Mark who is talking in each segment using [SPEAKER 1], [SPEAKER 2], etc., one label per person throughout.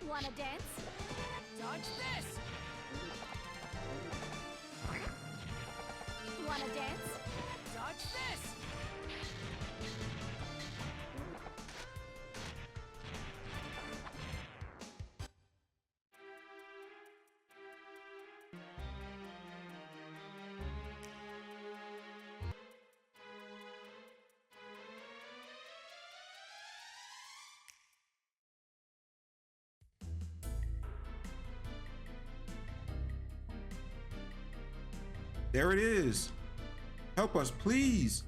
[SPEAKER 1] Wanna dance?
[SPEAKER 2] Dodge this!
[SPEAKER 1] Wanna dance?
[SPEAKER 2] Dodge this!
[SPEAKER 3] There it is. Help us, please.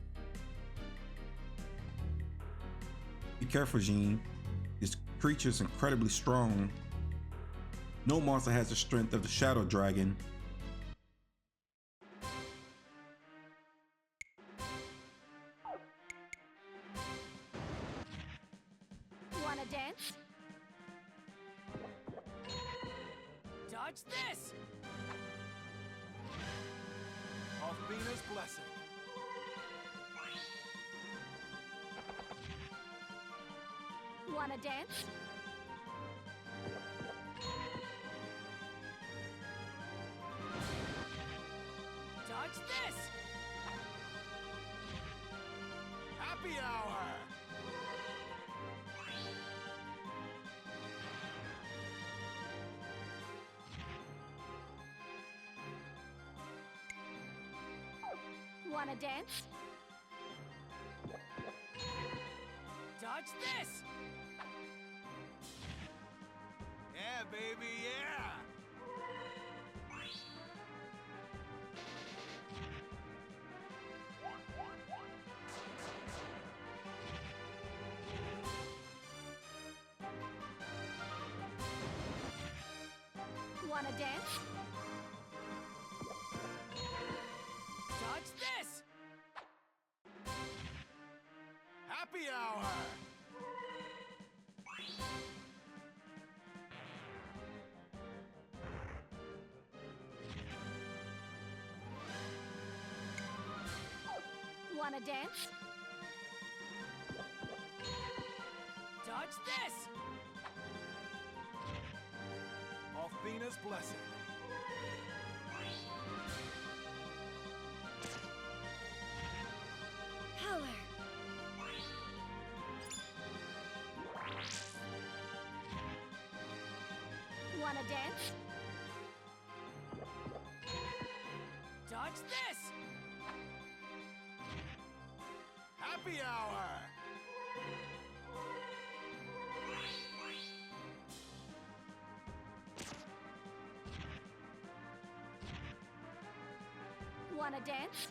[SPEAKER 3] Be careful, Jean. This creature is incredibly strong. No monster has the strength of the Shadow Dragon.
[SPEAKER 1] Wanna dance?
[SPEAKER 2] Dodge this!
[SPEAKER 4] Alfina's blessing.
[SPEAKER 1] Wanna dance?
[SPEAKER 2] Dodge this!
[SPEAKER 4] Happy hour!
[SPEAKER 1] Wanna dance?
[SPEAKER 2] Dodge this!
[SPEAKER 4] Yeah, baby, yeah!
[SPEAKER 1] Wanna dance?
[SPEAKER 2] Dodge this!
[SPEAKER 4] Happy hour!
[SPEAKER 1] Wanna dance?
[SPEAKER 2] Dodge this!
[SPEAKER 4] Alfina's blessing.
[SPEAKER 1] Power! Wanna dance?
[SPEAKER 2] Dodge this!
[SPEAKER 4] Happy hour!
[SPEAKER 1] Wanna dance?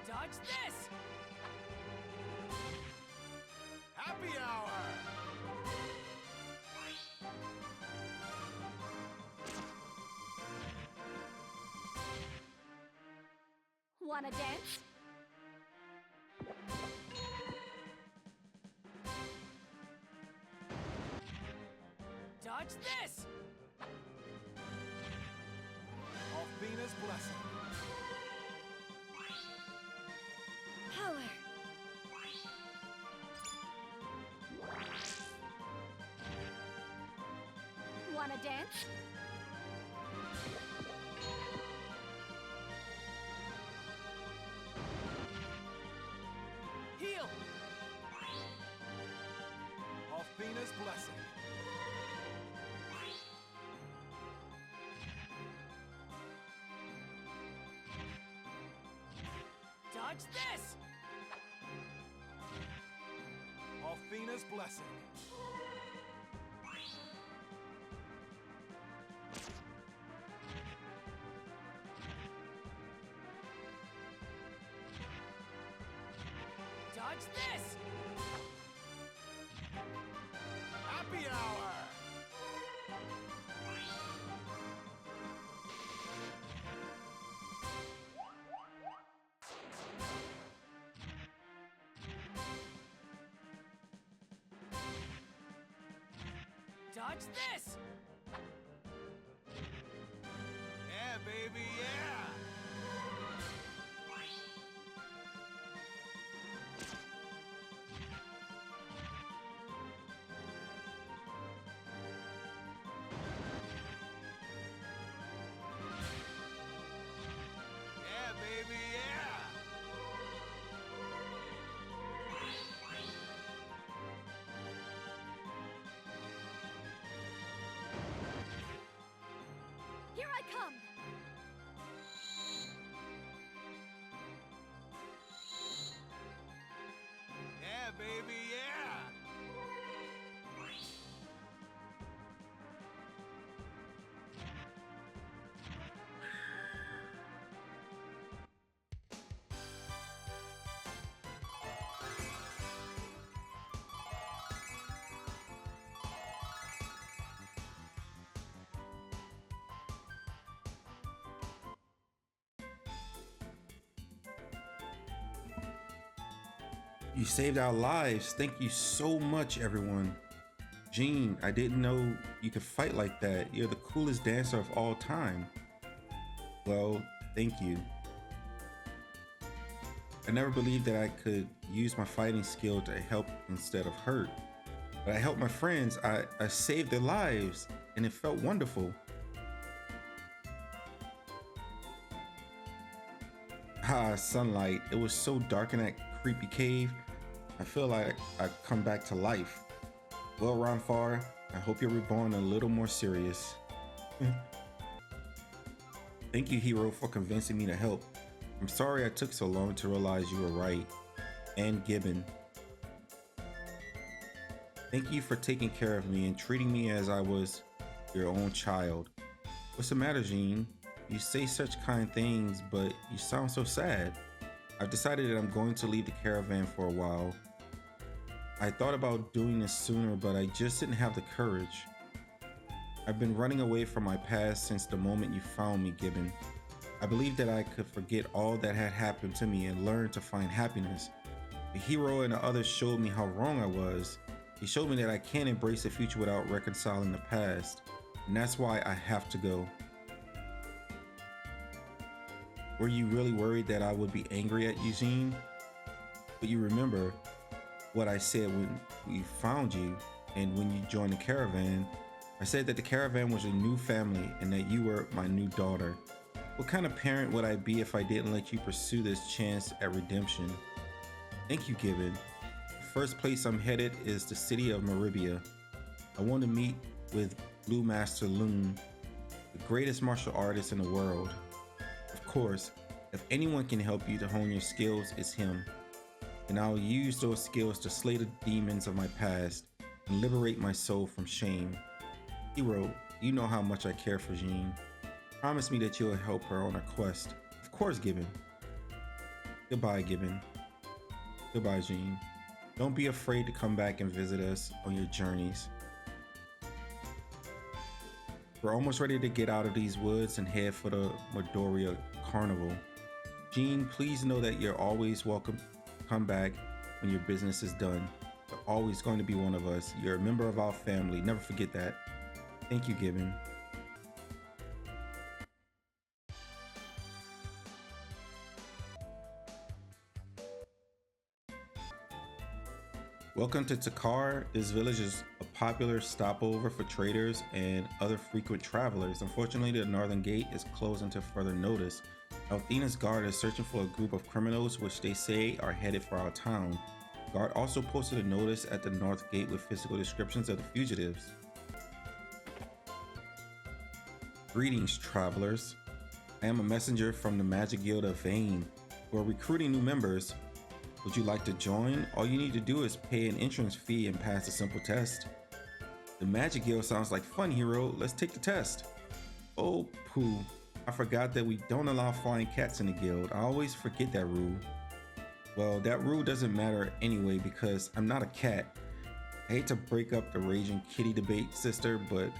[SPEAKER 2] Dodge this!
[SPEAKER 4] Happy hour!
[SPEAKER 1] Wanna dance?
[SPEAKER 2] Dodge this!
[SPEAKER 4] Alfina's blessing.
[SPEAKER 1] Power! Wanna dance?
[SPEAKER 2] Heal!
[SPEAKER 4] Alfina's blessing.
[SPEAKER 2] Dodge this!
[SPEAKER 4] Alfina's blessing.
[SPEAKER 2] Dodge this!
[SPEAKER 4] Happy hour!
[SPEAKER 2] Dodge this!
[SPEAKER 4] Yeah, baby, yeah!
[SPEAKER 3] You saved our lives. Thank you so much, everyone. Jean, I didn't know you could fight like that. You're the coolest dancer of all time. Well, thank you. I never believed that I could use my fighting skill to help instead of hurt. But I helped my friends. I saved their lives, and it felt wonderful. Ah, sunlight. It was so dark in that creepy cave. I feel like I've come back to life. Well, Ronfar, I hope you're reborn a little more serious. Thank you, Hiro, for convincing me to help. I'm sorry I took so long to realize you were right. And Gibbon. Thank you for taking care of me and treating me as I was your own child. What's the matter, Jean? You say such kind things, but you sound so sad. I've decided that I'm going to leave the caravan for a while. I thought about doing this sooner, but I just didn't have the courage. I've been running away from my past since the moment you found me, Gibbon. I believed that I could forget all that had happened to me and learn to find happiness. The Hiro and the others showed me how wrong I was. He showed me that I can't embrace the future without reconciling the past, and that's why I have to go. Were you really worried that I would be angry at Eugene? But you remember what I said when we found you and when you joined the caravan. I said that the caravan was your new family and that you were my new daughter. What kind of parent would I be if I didn't let you pursue this chance at redemption? Thank you, Gibbon. The first place I'm headed is the city of Maribia. I want to meet with Blue Master Lunar, the greatest martial artist in the world. Of course, if anyone can help you to hone your skills, it's him. And I'll use those skills to slay the demons of my past and liberate my soul from shame. Hiro, you know how much I care for Jean. Promise me that you'll help her on her quest. Of course, Gibbon. Goodbye, Gibbon. Goodbye, Jean. Don't be afraid to come back and visit us on your journeys. We're almost ready to get out of these woods and head for the Midoriya Carnival. Jean, please know that you're always welcome to come back when your business is done. You're always going to be one of us. You're a member of our family. Never forget that. Thank you, Gibbon. Welcome to Takar. This village is a popular stopover for traders and other frequent travelers. Unfortunately, the northern gate is closed until further notice. Althena's guard is searching for a group of criminals which they say are headed for our town. The guard also posted a notice at the north gate with physical descriptions of the fugitives. Greetings, travelers. I am a messenger from the Magic Guild of Vane. We're recruiting new members. Would you like to join? All you need to do is pay an entrance fee and pass a simple test. The Magic Guild sounds like fun, Hiro. Let's take the test. Oh, pooh. I forgot that we don't allow flying cats in the guild. I always forget that rule. Well, that rule doesn't matter anyway because I'm not a cat. I hate to break up the raging kitty debate, sister, but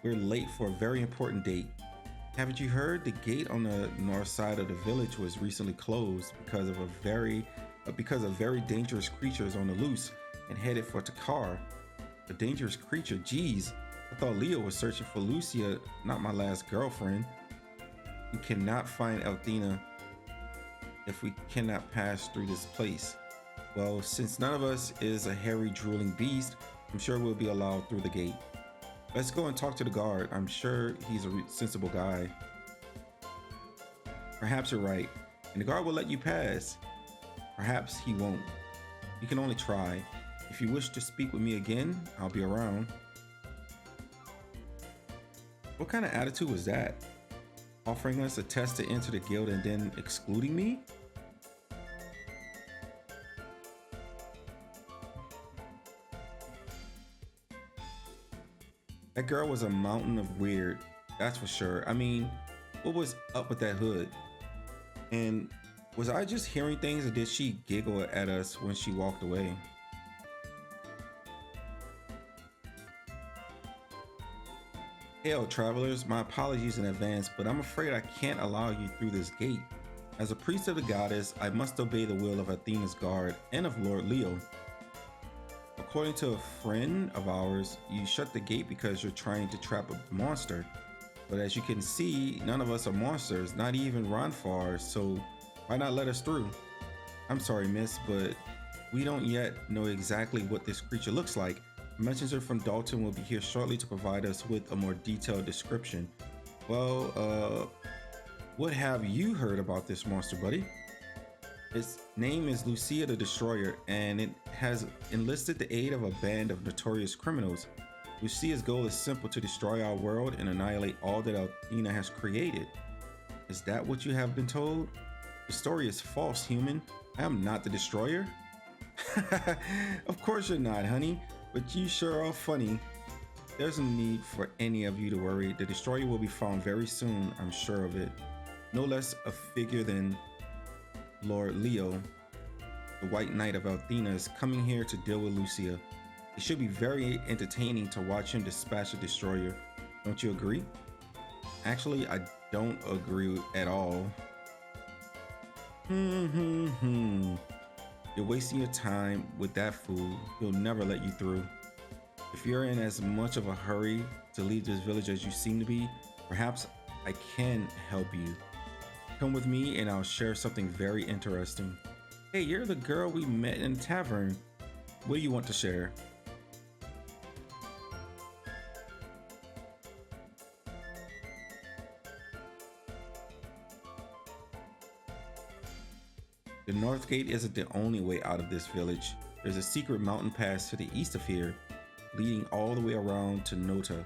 [SPEAKER 3] we're late for a very important date. Haven't you heard? The gate on the north side of the village was recently closed because of very dangerous creatures on the loose and headed for Takar. A dangerous creature? Geez, I thought Leo was searching for Lucia, not my last girlfriend. We cannot find Althena if we cannot pass through this place. Well, since none of us is a hairy, drooling beast, I'm sure we'll be allowed through the gate. Let's go and talk to the guard. I'm sure he's a sensible guy. Perhaps you're right, and the guard will let you pass. Perhaps he won't. You can only try. If you wish to speak with me again, I'll be around. What kind of attitude was that? Offering us a test to enter the guild and then excluding me? That girl was a mountain of weird, that's for sure. I mean, what was up with that hood? And was I just hearing things, or did she giggle at us when she walked away? Hail, travelers, my apologies in advance, but I'm afraid I can't allow you through this gate. As a priest of the goddess, I must obey the will of Athena's guard and of Lord Leo. According to a friend of ours, you shut the gate because you're trying to trap a monster. But as you can see, none of us are monsters, not even Ronfar, so why not let us through? I'm sorry, miss, but we don't yet know exactly what this creature looks like. A messenger from Dalton will be here shortly to provide us with a more detailed description. Well, what have you heard about this monster, buddy? Its name is Lucia the Destroyer, and it has enlisted the aid of a band of notorious criminals. Lucia's goal is simple: to destroy our world and annihilate all that Athena has created. Is that what you have been told? The story is false, human. I am not the Destroyer. Of course you're not, honey, but you sure are funny. There's no need for any of you to worry. The Destroyer will be found very soon, I'm sure of it. No less a figure than Lord Leo, the White Knight of Athena, is coming here to deal with Lucia. It should be very entertaining to watch him dispatch the Destroyer. Don't you agree? Actually, I don't agree at all. You're wasting your time with that fool. He'll never let you through. If you're in as much of a hurry to leave this village as you seem to be, perhaps I can help you. Come with me and I'll share something very interesting. Hey, you're the girl we met in the tavern. What do you want to share? The North Gate isn't the only way out of this village. There's a secret mountain pass to the east of here, leading all the way around to Nota.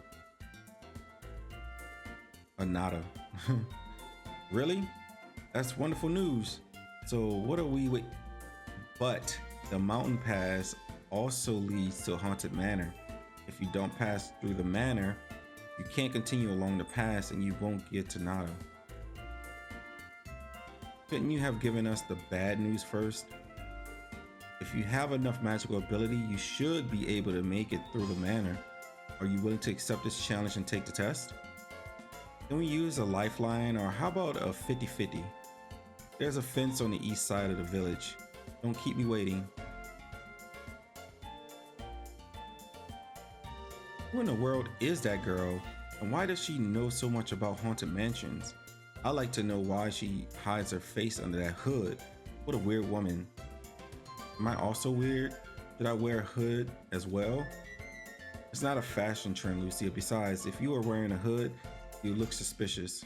[SPEAKER 3] Nada. Really? That's wonderful news. So what are we wait? But the mountain pass also leads to Haunted Manor. If you don't pass through the manor, you can't continue along the pass and you won't get to Nada. Couldn't you have given us the bad news first? If you have enough magical ability, you should be able to make it through the manor. Are you willing to accept this challenge and take the test? Can we use a lifeline, or how about a 50-50? There's a fence on the east side of the village. Don't keep me waiting. Who in the world is that girl, and why does she know so much about haunted mansions? I'd like to know why she hides her face under that hood. What a weird woman. Am I also weird? Should I wear a hood as well? It's not a fashion trend, Lucia. Besides, if you are wearing a hood, you look suspicious.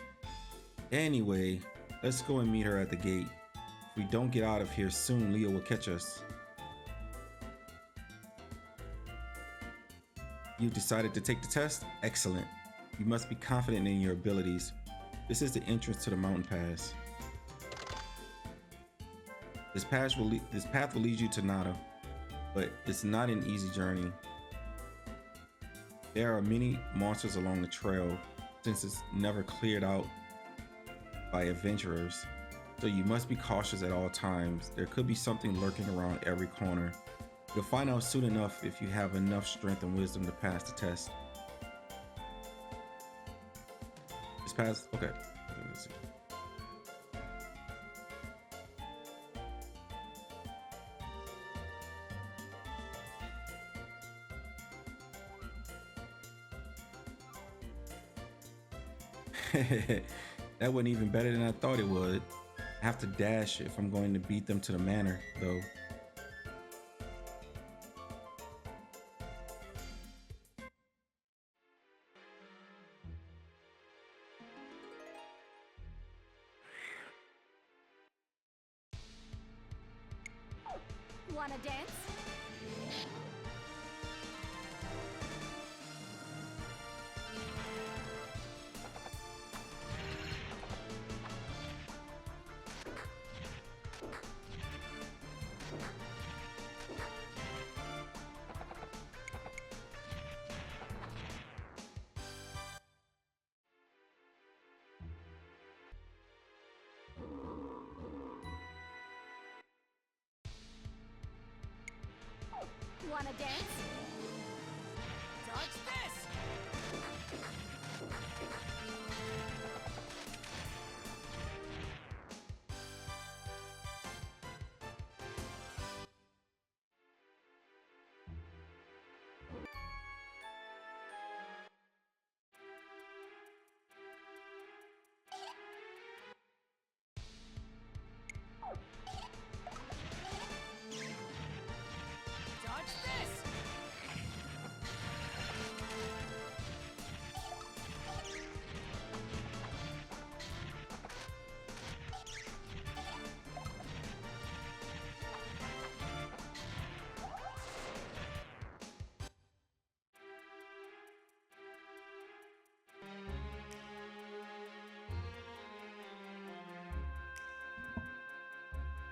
[SPEAKER 3] Anyway, let's go and meet her at the gate. If we don't get out of here soon, Leo will catch us. You've decided to take the test? Excellent. You must be confident in your abilities. This is the entrance to the mountain pass. This path will lead you to Nada, but it's not an easy journey. There are many monsters along the trail, since it's never cleared out by adventurers, so you must be cautious at all times. There could be something lurking around every corner. You'll find out soon enough if you have enough strength and wisdom to pass the test. This pass, okay. Let's see. That went even better than I thought it would. I have to dash if I'm going to beat them to the manor, though.
[SPEAKER 1] Wanna dance? Wanna dance?
[SPEAKER 2] Dodge this!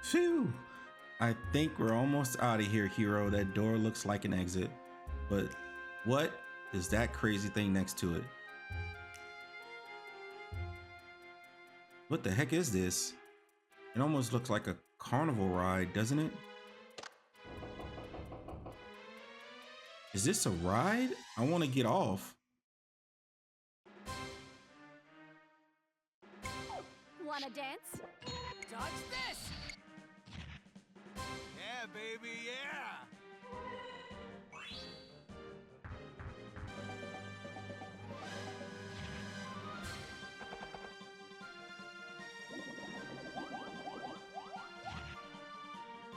[SPEAKER 3] Phew. I think we're almost out of here, Hiro. That door looks like an exit. But what is that crazy thing next to it? What the heck is this? It almost looks like a carnival ride, doesn't it? Is this a ride? I want to get off.
[SPEAKER 1] Wanna dance?
[SPEAKER 2] Dodge this!
[SPEAKER 4] Yeah, baby, yeah!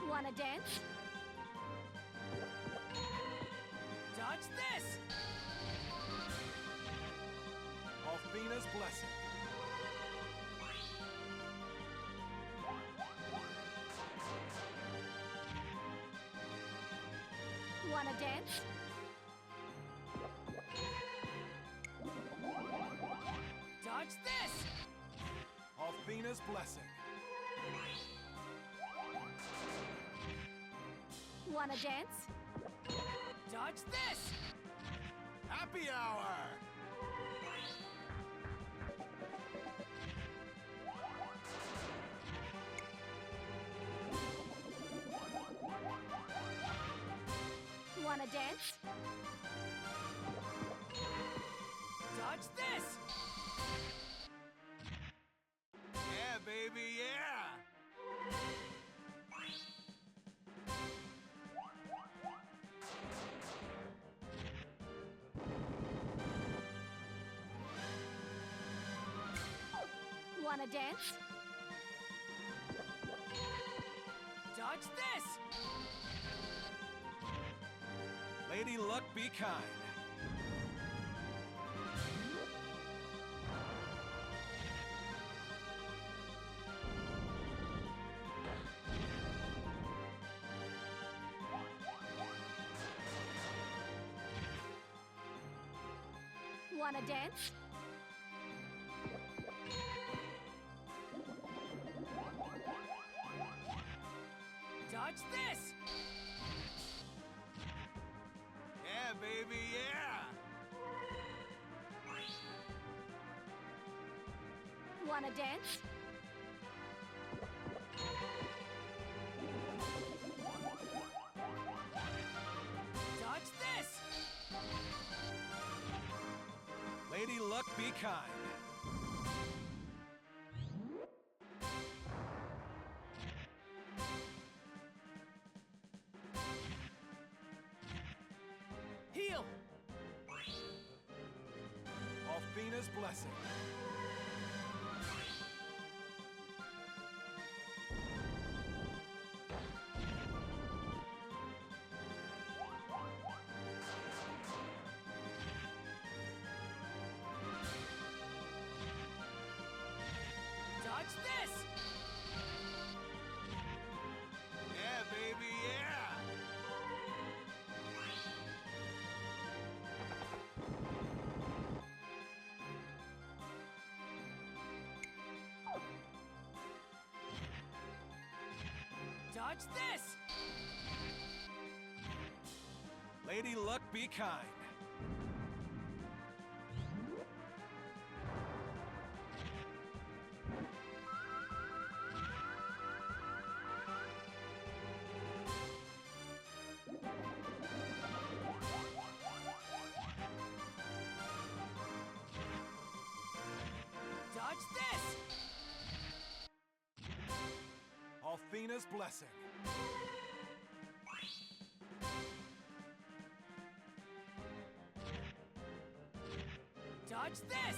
[SPEAKER 1] Wanna dance?
[SPEAKER 2] Dodge this!
[SPEAKER 4] Alfina's blessing.
[SPEAKER 1] Wanna dance?
[SPEAKER 2] Dodge this!
[SPEAKER 4] Alfina's blessing.
[SPEAKER 1] Wanna dance?
[SPEAKER 2] Dodge this!
[SPEAKER 4] Happy hour!
[SPEAKER 1] Wanna dance?
[SPEAKER 2] Dodge this!
[SPEAKER 4] Yeah, baby, yeah!
[SPEAKER 1] Wanna dance?
[SPEAKER 2] Dodge this!
[SPEAKER 4] Lady Luck, be kind.
[SPEAKER 1] Wanna dance?
[SPEAKER 2] Dodge this!
[SPEAKER 4] Yeah, baby, yeah!
[SPEAKER 1] Wanna dance?
[SPEAKER 2] Dodge this!
[SPEAKER 4] Lady Luck, be kind.
[SPEAKER 2] Heal!
[SPEAKER 4] Alfina's blessing.
[SPEAKER 2] Dodge this!
[SPEAKER 4] Yeah, baby, yeah!
[SPEAKER 2] Dodge this!
[SPEAKER 4] Lady Luck, be kind.
[SPEAKER 2] Dodge this!
[SPEAKER 4] Alfina's blessing.
[SPEAKER 2] Dodge this!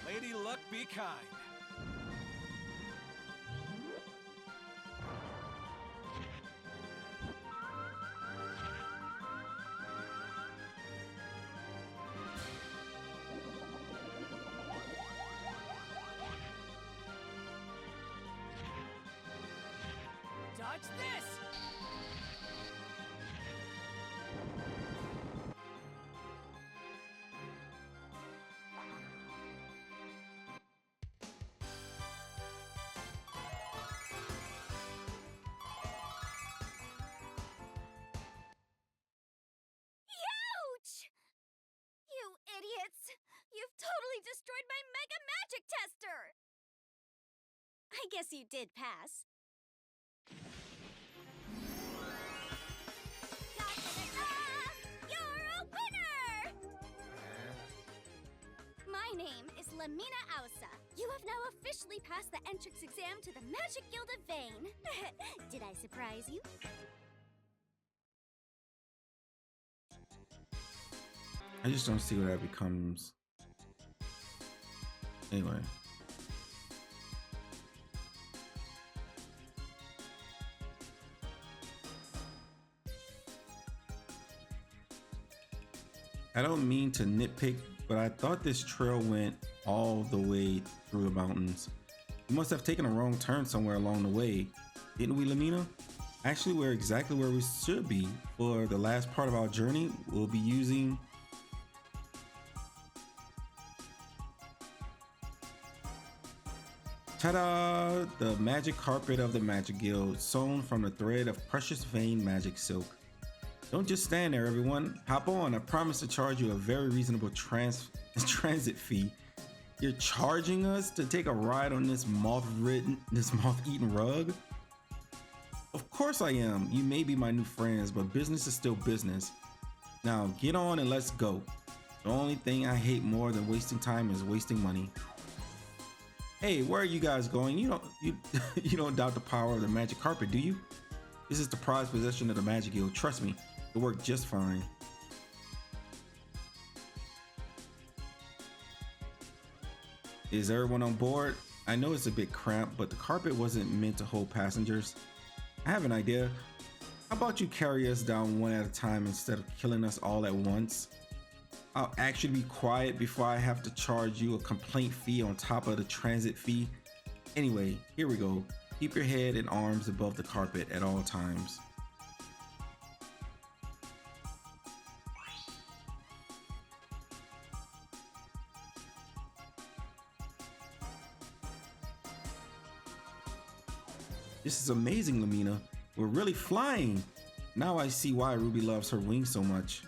[SPEAKER 4] Lady Luck, be kind.
[SPEAKER 2] Dodge this!
[SPEAKER 1] nearly destroyed my Mega Magic Tester! I guess you did pass. Ta-da-da-da! You're a winner! My name is Lemina Ausa. You have now officially passed the entrance exam to the Magic Guild of Vane. Did I surprise you?
[SPEAKER 3] I just don't see what that becomes. Anyway. I don't mean to nitpick, but I thought this trail went all the way through the mountains. We must have taken a wrong turn somewhere along the way. Didn't we, Lemina? Actually, we're exactly where we should be. For the last part of our journey, we'll be using ta-da! The magic carpet of the Magic Guild, sewn from the thread of precious vein magic silk. Don't just stand there, everyone. Hop on. I promise to charge you a very reasonable transit fee. You're charging us to take a ride on this moth-eaten rug? Of course I am. You may be my new friends, but business is still business. Now get on and let's go. The only thing I hate more than wasting time is wasting money. Hey, where are you guys going? You don't doubt the power of the magic carpet, do you? This is the prized possession of the Magic Guild. Trust me, it worked just fine. Is everyone on board? I know it's a bit cramped, but the carpet wasn't meant to hold passengers. I have an idea. How about you carry us down one at a time instead of killing us all at once? I'll actually be quiet before I have to charge you a complaint fee on top of the transit fee. Anyway, here we go. Keep your head and arms above the carpet at all times. This is amazing, Lemina. We're really flying. Now I see why Ruby loves her wings so much.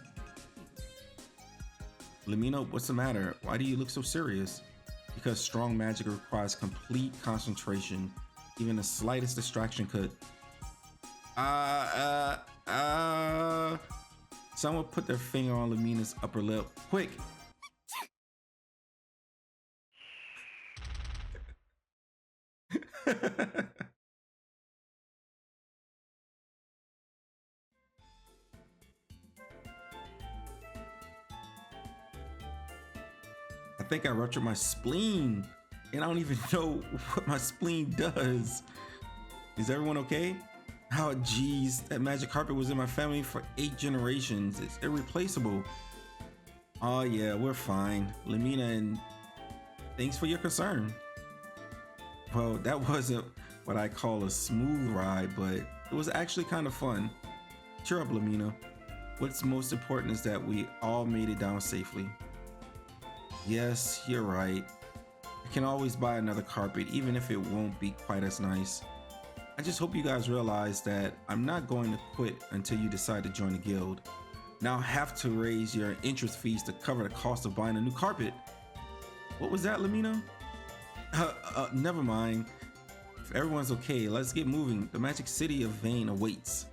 [SPEAKER 3] Lemina, what's the matter? Why do you look so serious? Because strong magic requires complete concentration. Even the slightest distraction could. Someone put their finger on Lemina's upper lip. Quick! I think I ruptured my spleen, and I don't even know what my spleen does. Is everyone okay? Oh geez, that magic carpet was in my family for 8 generations. It's irreplaceable. Oh yeah, we're fine, Lemina, and thanks for your concern. Well, that wasn't what I call a smooth ride, but it was actually kind of fun. Cheer up, Lemina. What's most important is that we all made it down safely. Yes, you're right. I can always buy another carpet, even if it won't be quite as nice. I just hope you guys realize that I'm not going to quit until you decide to join the guild. Now I have to raise your interest fees to cover the cost of buying a new carpet. What was that, Lemina? Never mind. If everyone's okay, let's get moving. The Magic City of Vane awaits.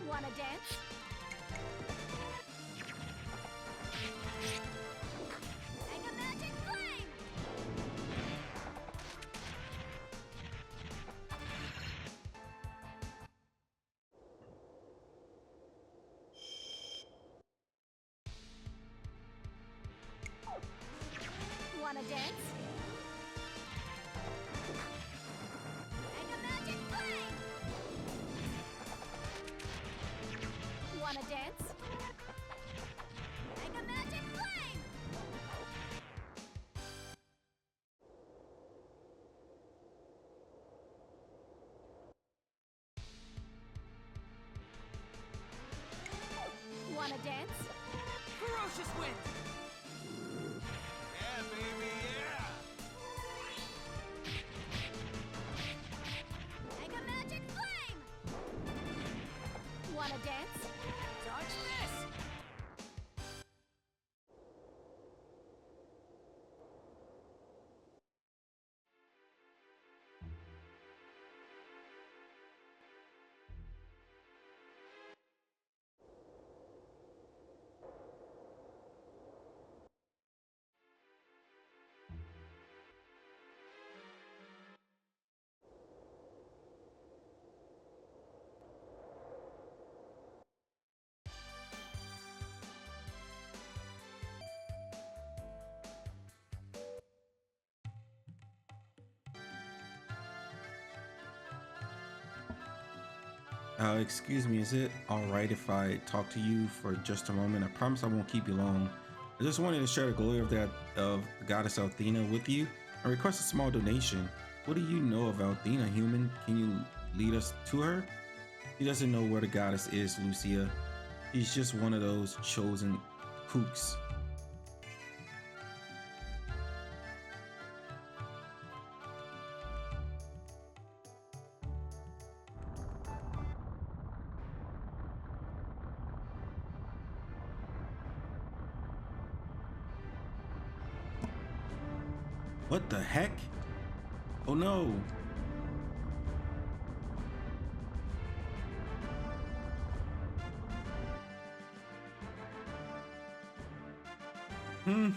[SPEAKER 1] Wanna dance? Mega Magic Flame!
[SPEAKER 2] auspicious wind.
[SPEAKER 4] Yeah, baby, yeah!
[SPEAKER 1] Mega Magic Flame! Wanna dance?
[SPEAKER 2] Dodge this!
[SPEAKER 3] Excuse me, is it all right if I talk to you for just a moment? I promise I won't keep you long. I just wanted to share the glory of the goddess Athena with you and request a small donation. What do you know of Athena, human? Can you lead us to her? She doesn't know where the goddess is, Lucia. She's just one of those chosen kooks. What the heck? Oh no. You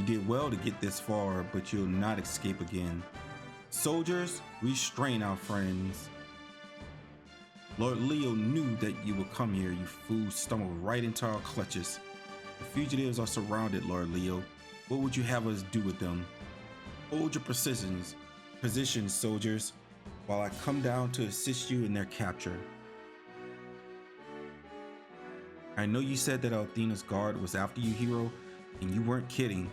[SPEAKER 3] did well to get this far, but you'll not escape again. Soldiers, restrain our friends. Lord Leo knew that you would come here. You fools stumbled right into our clutches. The fugitives are surrounded, Lord Leo. What would you have us do with them? Hold your positions, soldiers, while I come down to assist you in their capture. I know you said that Athena's guard was after you, Hiro, and you weren't kidding.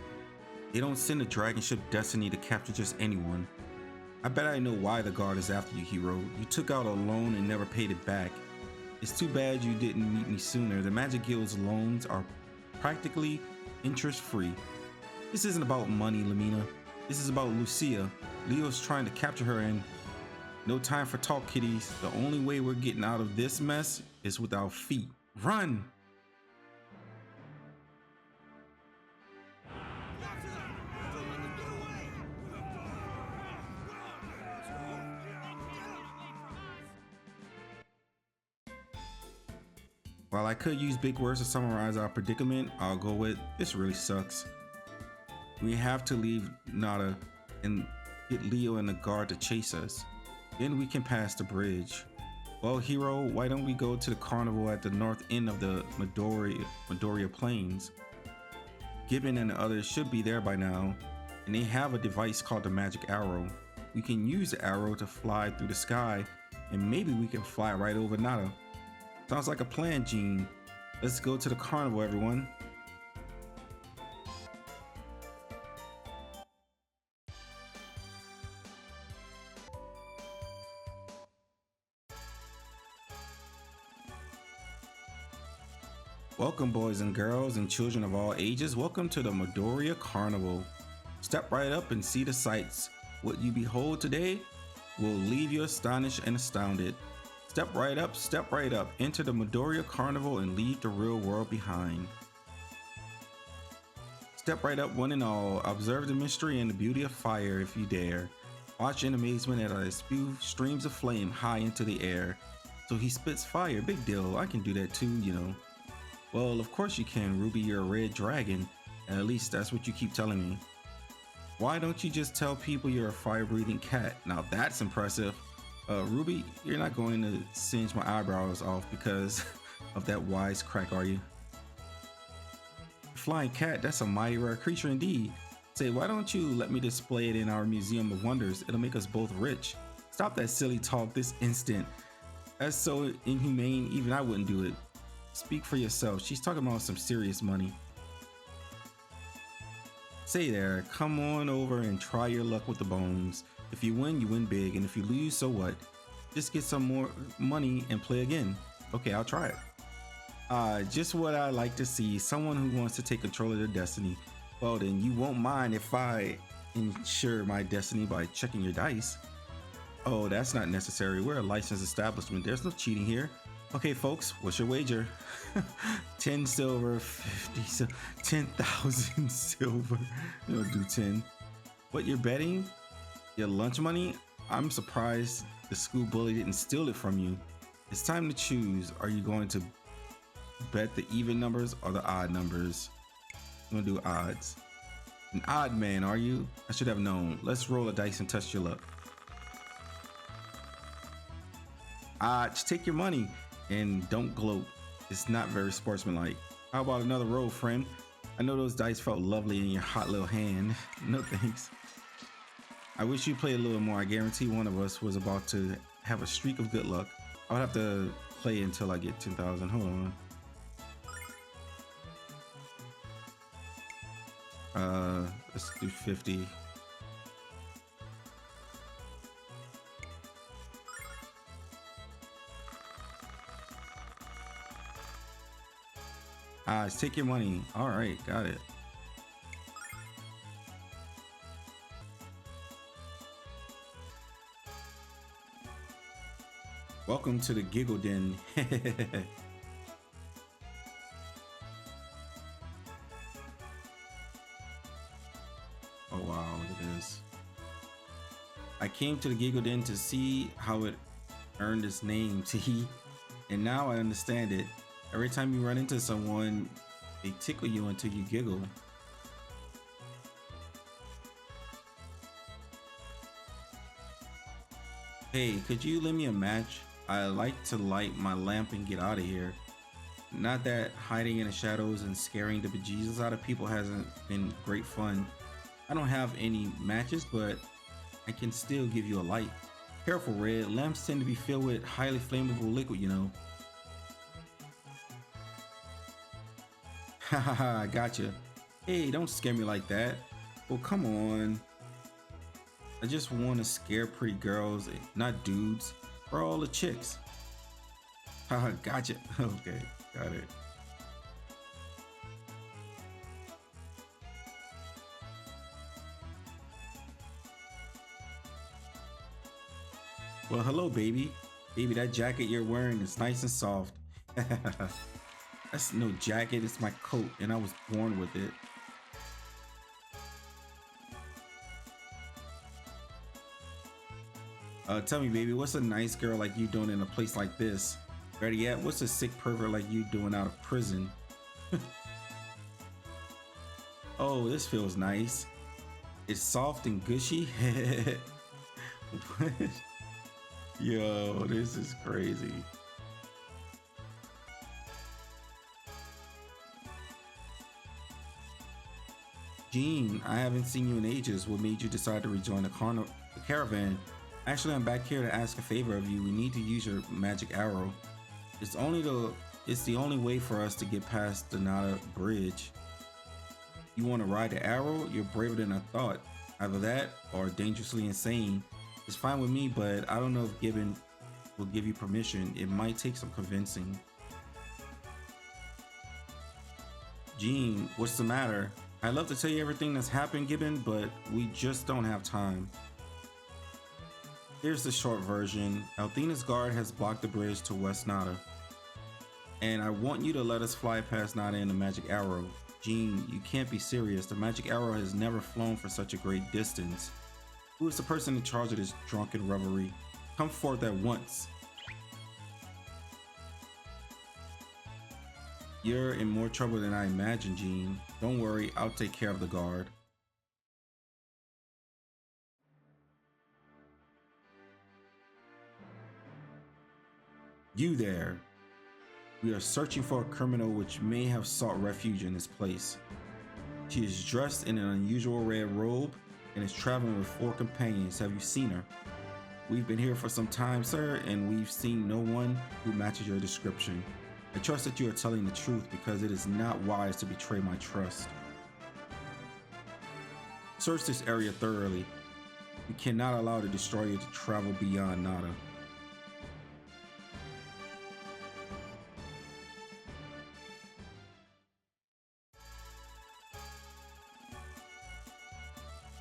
[SPEAKER 3] They don't send a dragon ship Destiny to capture just anyone. I bet I know why the guard is after you, Hiro. You took out a loan and never paid it back. It's too bad you didn't meet me sooner. The Magic Guild's loans are practically interest-free. This isn't about money, Lemina. This is about Lucia. Leo's trying to capture her and no time for talk, kiddies. The only way we're getting out of this mess is with our feet. Run! While I could use big words to summarize our predicament, I'll go with, this really sucks. We have to leave Nada and get Leo and the guard to chase us. Then we can pass the bridge. Well, Hiro, why don't we go to the carnival at the north end of the Midoriya Plains? Gibbon and the others should be there by now, and they have a device called the Magic Arrow. We can use the arrow to fly through the sky, and maybe we can fly right over Nada. Sounds like a plan, Gene. Let's go to the carnival, everyone. Welcome, boys and girls and children of all ages. Welcome to the Midoriya Carnival. Step right up and see the sights. What you behold today will leave you astonished and astounded. Step right up, enter the Midoriya Carnival and leave the real world behind. Step right up, one and all. Observe the mystery and the beauty of fire if you dare. Watch in amazement as I spew streams of flame high into the air. So he spits fire, big deal. I can do that too, you know. Well, of course you can, Ruby, you're a red dragon. At least that's what you keep telling me. Why don't you just tell people you're a fire-breathing cat? Now that's impressive. Ruby, you're not going to singe my eyebrows off because of that wise crack, are you? Flying cat, that's a mighty rare creature indeed. Say, why don't you let me display it in our Museum of Wonders? It'll make us both rich. Stop that silly talk this instant. That's so inhumane, even I wouldn't do it. Speak for yourself. She's talking about some serious money. Say there, come on over and try your luck with the bones. If you win big, and if you lose, so what? Just get some more money and play again. Okay, I'll try it. Just what I like to see. Someone who wants to take control of their destiny. Well, then you won't mind if I ensure my destiny by checking your dice. Oh, that's not necessary. We're a licensed establishment. There's no cheating here. Okay, folks, what's your wager? 10 silver, 50, 10,000 silver. You'll do 10. What, you're betting? Your lunch money? I'm surprised the school bully didn't steal it from you. It's time to choose. Are you going to bet the even numbers or the odd numbers? I'm gonna do odds. An odd man, are you? I should have known. Let's roll a dice and test your luck. Odds, take your money and don't gloat. It's not very sportsmanlike. How about another roll, friend? I know those dice felt lovely in your hot little hand. No thanks. I wish you played a little more. I guarantee one of us was about to have a streak of good luck. I would have to play until I get 10,000. Hold on. Let's do 50. Let's take your money. All right, got it. Welcome to the Giggle Den. Oh wow, look at this. I came to the Giggle Den to see how it earned its name, T, and now I understand it. Every time you run into someone, they tickle you until you giggle. Hey, could you lend me a match? I like to light my lamp and get out of here. Not that hiding in the shadows and scaring the bejesus out of people hasn't been great fun. I don't have any matches, but I can still give you a light. Careful, Red. Lamps tend to be filled with highly flammable liquid, you know. Hahaha, I gotcha. Hey, don't scare me like that. Well, come on. I just want to scare pretty girls, not dudes, or all the chicks. Haha, gotcha. Okay, got it. Well, hello, baby. Baby, that jacket you're wearing is nice and soft. That's no jacket, it's my coat, and I was born with it. Tell me, baby, what's a nice girl like you doing in a place like this? Better yet, what's a sick pervert like you doing out of prison? Oh, this feels nice. It's soft and gushy. What? Yo, this is crazy. Jean, I haven't seen you in ages. What made you decide to rejoin the caravan? Actually, I'm back here to ask a favor of you. We need to use your magic arrow. It's the only way for us to get past the Nada Bridge. You want to ride the arrow? You're braver than I thought. Either that or dangerously insane. It's fine with me, but I don't know if Gibbon will give you permission. It might take some convincing. Jean, what's the matter? I'd love to tell you everything that's happened, Gibbon, but we just don't have time. Here's the short version. Althena's guard has blocked the bridge to West Nada. And I want you to let us fly past Nada in the magic arrow. Jean, you can't be serious. The magic arrow has never flown for such a great distance. Who is the person in charge of this drunken revelry? Come forth at once. You're in more trouble than I imagined, Jean. Don't worry, I'll take care of the guard. You there. We are searching for a criminal which may have sought refuge in this place. She is dressed in an unusual red robe and is traveling with 4 companions. Have you seen her? We've been here for some time, sir, and we've seen no one who matches your description. I trust that you are telling the truth because it is not wise to betray my trust. Search this area thoroughly. We cannot allow the destroyer to travel beyond Nada.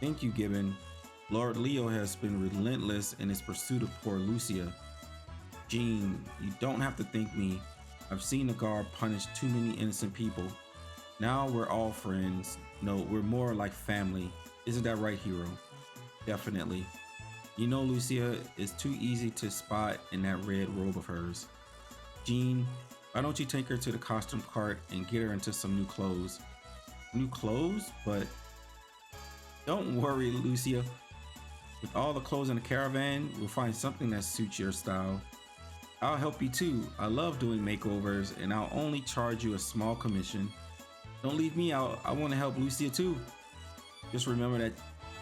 [SPEAKER 3] Thank you, Gibbon. Lord Leo has been relentless in his pursuit of poor Lucia. Jean, you don't have to thank me. I've seen the guard punish too many innocent people. Now we're all friends. No, we're more like family. Isn't that right, Hiro? Definitely. You know, Lucia is too easy to spot in that red robe of hers. Jean, why don't you take her to the costume cart and get her into some new clothes? New clothes? But don't worry, Lucia. With all the clothes in the caravan, we'll find something that suits your style. I'll help you too. I love doing makeovers, and I'll only charge you a small commission. Don't leave me out. I want to help Lucia too. Just remember that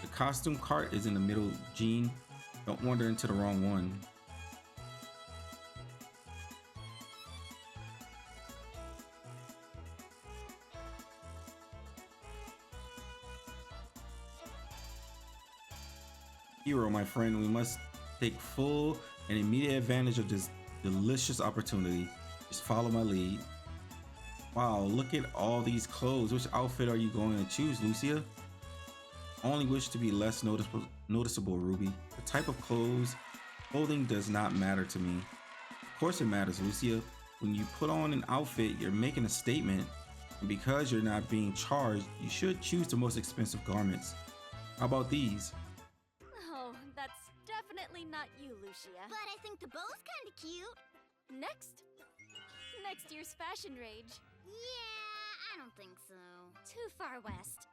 [SPEAKER 3] the costume cart is in the middle, Jean. Don't wander into the wrong one. Hiro, my friend, we must take full and immediate advantage of this delicious opportunity. Just follow my lead. Wow, look at all these clothes. Which outfit are you going to choose, Lucia? Only wish to be less noticeable, Ruby. The type of clothing does not matter to me. Of course it matters, Lucia. When you put on an outfit, you're making a statement. And because you're not being charged, you should choose the most expensive garments. How about these?
[SPEAKER 1] Oh, that's definitely not you, Lucia.
[SPEAKER 5] But I think the bow's kinda cute.
[SPEAKER 1] Next year's fashion rage.
[SPEAKER 5] Yeah, I don't think so.
[SPEAKER 1] Too far west.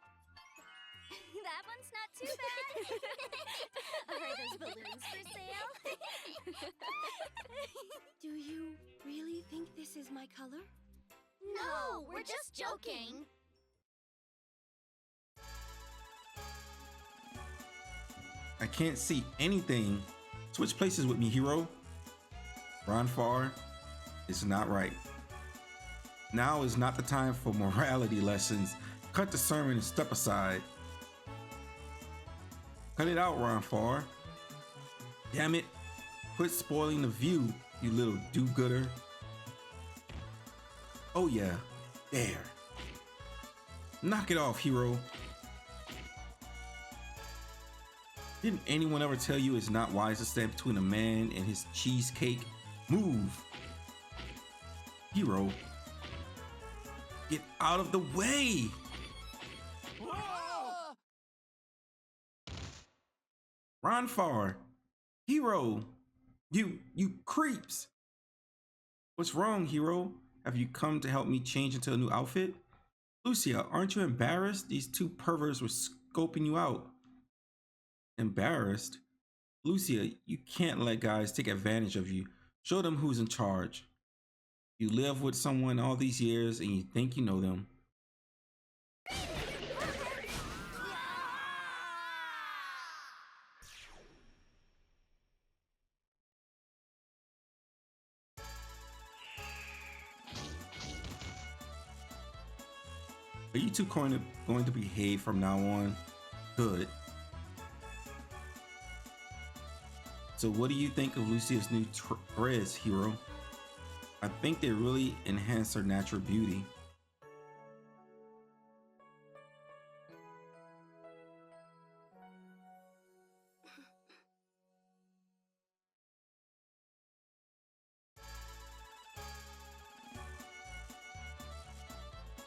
[SPEAKER 1] That one's not too bad. Are those balloons for sale?
[SPEAKER 6] Do you really think this is my color?
[SPEAKER 5] No, we're just joking.
[SPEAKER 3] I can't see anything. Switch places with me, Hiro. Run far. It's not right. Now is not the time for morality lessons. Cut the sermon and step aside. Cut it out, Ron Farr. Damn it. Quit spoiling the view, you little do-gooder. Oh yeah, there. Knock it off, Hiro. Didn't anyone ever tell you it's not wise to stand between a man and his cheesecake? Move. Hiro. Get out of the way. Ron Farr. Hiro. You creeps. What's wrong, Hiro? Have you come to help me change into a new outfit? Lucia, aren't you embarrassed? These two perverts were scoping you out. Embarrassed? Lucia, you can't let guys take advantage of you. Show them who's in charge. You live with someone all these years and you think you know them. Are you two going to behave from now on? Good. So what do you think of Lucia's new threads, Hiro? I think they really enhance her natural beauty.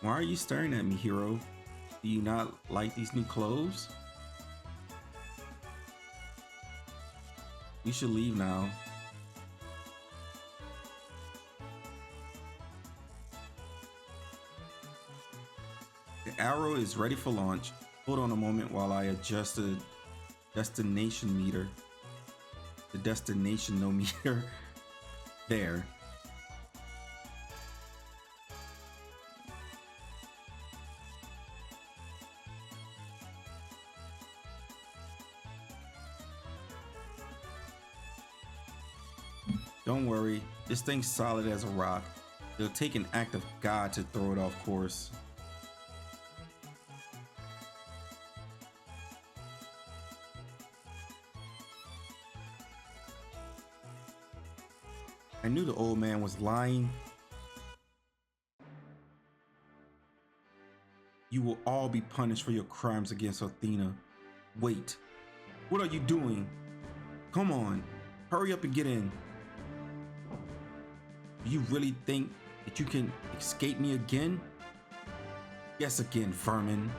[SPEAKER 3] Why are you staring at me, Hiro? Do you not like these new clothes? You should leave now. The arrow is ready for launch. Hold on a moment while I adjust the destination meter. The destination no meter. There. Don't worry, this thing's solid as a rock. It'll take an act of God to throw it off course. I knew the old man was lying. You will all be punished for your crimes against Athena. Wait, what are you doing? Come on, hurry up and get in. Do you really think that you can escape me again? Yes, again, vermin.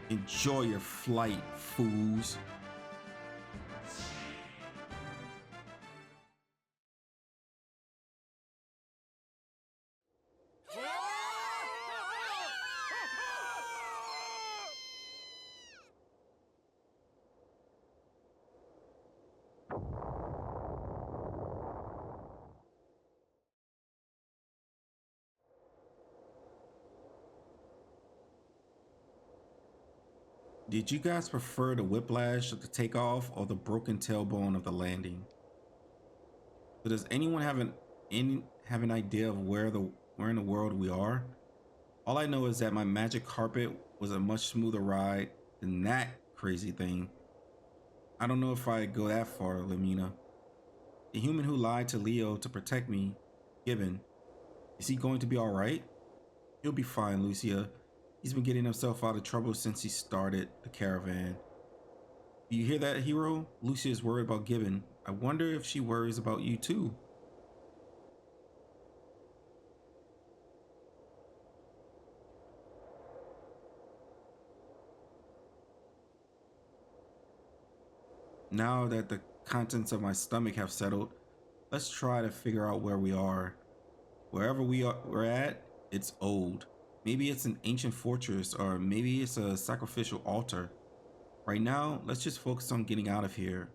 [SPEAKER 3] Enjoy your flight, fools. Did you guys prefer the whiplash of the takeoff or the broken tailbone of the landing? So does anyone have an idea of where in the world we are? All I know is that my magic carpet was a much smoother ride than that crazy thing. I don't know if I go that far, Lemina. The human who lied to Leo to protect me, Gibbon, is he going to be all right? He'll be fine, Lucia. He's been getting himself out of trouble since he started the caravan. Do you hear that, Hiro? Lucia is worried about Gibbon. I wonder if she worries about you too. Now that the contents of my stomach have settled, let's try to figure out where we are. Wherever we're at, it's old. Maybe it's an ancient fortress, or maybe it's a sacrificial altar. Right now, let's just focus on getting out of here,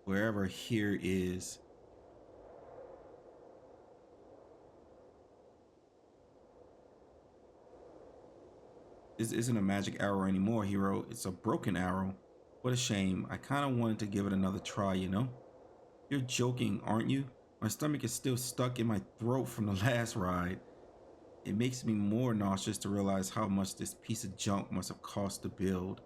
[SPEAKER 3] wherever here is. This isn't a magic arrow anymore, Hiro. It's a broken arrow. What a shame. I kind of wanted to give it another try, you know? You're joking, aren't you? My stomach is still stuck in my throat from the last ride. It makes me more nauseous to realize how much this piece of junk must have cost to build.